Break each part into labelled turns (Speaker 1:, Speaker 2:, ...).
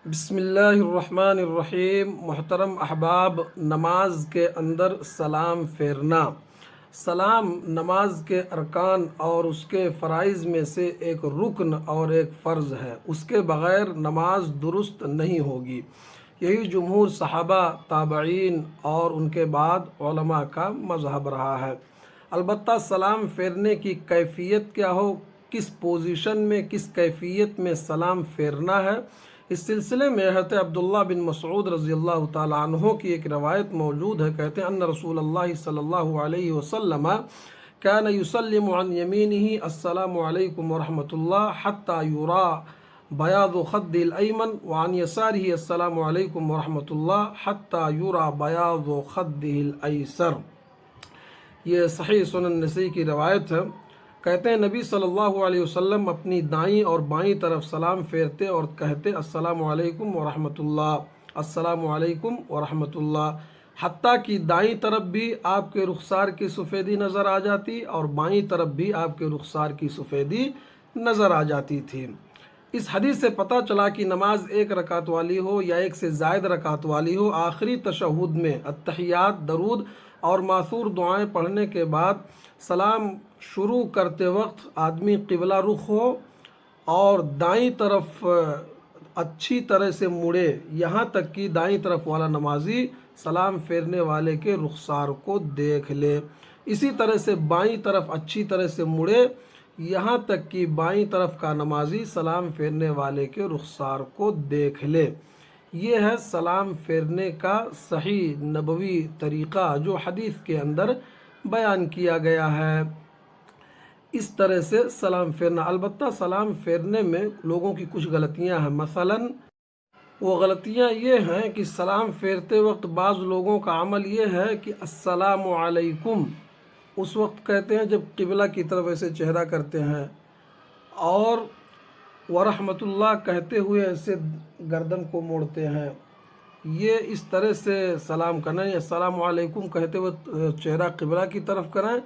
Speaker 1: بسم اللہ الرحمن الرحیم۔ محترم احباب، نماز کے اندر سلام پھیرنا، سلام نماز کے ارکان اور اس کے فرائض میں سے ایک رکن اور ایک فرض ہے۔ اس کے بغیر نماز درست نہیں ہوگی۔ یہی جمہور صحابہ، تابعین اور ان کے بعد علماء کا مذہب رہا ہے۔ البتہ سلام پھیرنے کی کیفیت کیا ہو، کس پوزیشن میں، کس کیفیت میں سلام پھیرنا ہے، اس سلسلے میں حضرت عبداللہ بن مسعود رضی اللہ تعالی عنہ کی ایک روایت موجود ہے۔ کہتے ہیں ان رسول اللہ صلی اللہ علیہ وسلم كان يسلم عن يمينه السلام علیکم ورحمۃ اللہ حتى يرى بياض خده الأيمن، وعن يساره السلام علیکم ورحمۃ اللہ حتى يرى بياض خده الأيسر۔ یہ صحیح سنن نسائی کی روایت ہے۔ کہتے ہیں نبی صلی اللہ علیہ وسلم اپنی دائیں اور بائیں طرف سلام پھیرتے اور کہتے السلام علیکم ورحمۃ اللہ، السلام علیکم ورحمۃ اللہ، حتیٰ کہ دائیں طرف بھی آپ کے رخسار کی سفیدی نظر آ جاتی اور بائیں طرف بھی آپ کے رخسار کی سفیدی نظر آ جاتی تھی۔ اس حدیث سے پتہ چلا کہ نماز ایک رکعت والی ہو یا ایک سے زائد رکعت والی ہو، آخری تشہد میں اتحیات، درود اور ماثور دعائیں پڑھنے کے بعد سلام شروع کرتے وقت آدمی قبلہ رخ ہو اور دائیں طرف اچھی طرح سے مڑے، یہاں تک کہ دائیں طرف والا نمازی سلام پھیرنے والے کے رخسار کو دیکھ لے۔ اسی طرح سے بائیں طرف اچھی طرح سے مڑے، یہاں تک کہ بائیں طرف کا نمازی سلام پھیرنے والے کے رخسار کو دیکھ لے۔ یہ ہے سلام پھیرنے کا صحیح نبوی طریقہ جو حدیث کے اندر بیان کیا گیا ہے۔ اس طرح سے سلام پھیرنا۔ البتہ سلام پھیرنے میں لوگوں کی کچھ غلطیاں ہیں۔ مثلاً وہ غلطیاں یہ ہیں کہ سلام پھیرتے وقت بعض لوگوں کا عمل یہ ہے کہ السلام علیکم اس وقت کہتے ہیں جب قبلہ کی طرف ایسے چہرہ کرتے ہیں، اور ورحمۃ اللہ کہتے ہوئے ایسے گردن کو موڑتے ہیں۔ یہ اس طرح سے سلام کرنا ہے۔ السلام علیکم کہتے ہوئے چہرہ قبلہ کی طرف کریں،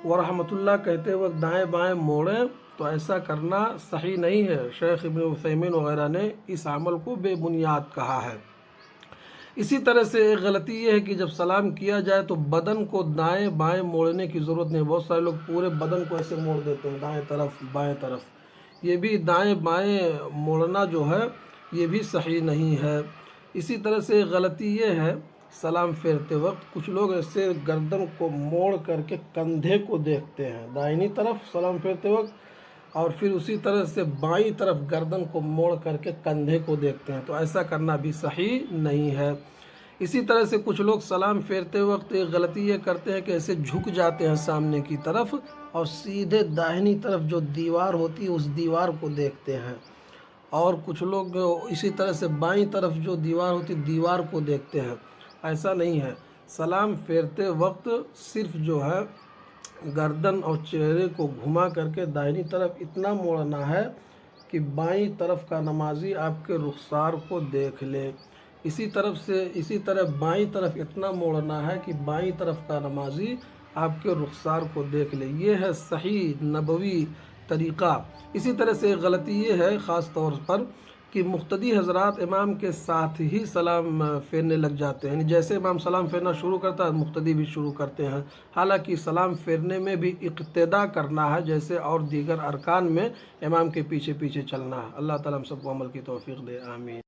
Speaker 1: ورحمۃ اللہ کہتے ہوئے دائیں بائیں موڑیں، تو ایسا کرنا صحیح نہیں ہے۔ شیخ ابن عثیمین وغیرہ نے اس عمل کو بے بنیاد کہا ہے۔ اسی طرح سے ایک غلطی یہ ہے کہ جب سلام کیا جائے تو بدن کو دائیں بائیں موڑنے کی ضرورت نہیں۔ بہت سارے لوگ پورے بدن کو ایسے موڑ دیتے ہیں، دائیں طرف بائیں طرف۔ یہ بھی دائیں بائیں موڑنا جو ہے یہ بھی صحیح نہیں ہے۔ اسی طرح سے ایک غلطی یہ ہے سلام پھیرتے وقت کچھ لوگ ایسے گردن کو موڑ کر کے کندھے کو دیکھتے ہیں دائنی طرف سلام پھیرتے وقت، اور پھر اسی طرح سے بائیں طرف گردن کو موڑ کر کے کندھے کو دیکھتے ہیں، تو ایسا کرنا بھی صحیح نہیں ہے۔ اسی طرح سے کچھ لوگ سلام پھیرتے وقت ایک غلطی یہ کرتے ہیں کہ ایسے جھک جاتے ہیں سامنے کی طرف اور سیدھے داہنی طرف جو دیوار ہوتی ہے اس دیوار کو دیکھتے ہیں، اور کچھ لوگ اسی طرح سے بائیں طرف جو دیوار ہوتی ہے دیوار کو دیکھتے ہیں۔ ایسا نہیں ہے۔ سلام پھیرتے وقت صرف جو ہے گردن اور چہرے کو گھما کر کے دائنی طرف اتنا موڑنا ہے کہ بائیں طرف کا نمازی آپ کے رخسار کو دیکھ لے۔ اسی طرح بائیں طرف اتنا موڑنا ہے کہ بائیں طرف کا نمازی آپ کے رخسار کو دیکھ لے۔ یہ ہے صحیح نبوی طریقہ۔ اسی طرح سے غلطی یہ ہے خاص طور پر کہ مقتدی حضرات امام کے ساتھ ہی سلام پھیرنے لگ جاتے ہیں، یعنی جیسے امام سلام پھیرنا شروع کرتا ہے مقتدی بھی شروع کرتے ہیں، حالانکہ سلام پھیرنے میں بھی اقتداء کرنا ہے جیسے اور دیگر ارکان میں امام کے پیچھے پیچھے چلنا ہے۔ اللہ تعالیٰ ہم سب کو عمل کی توفیق دے، آمین۔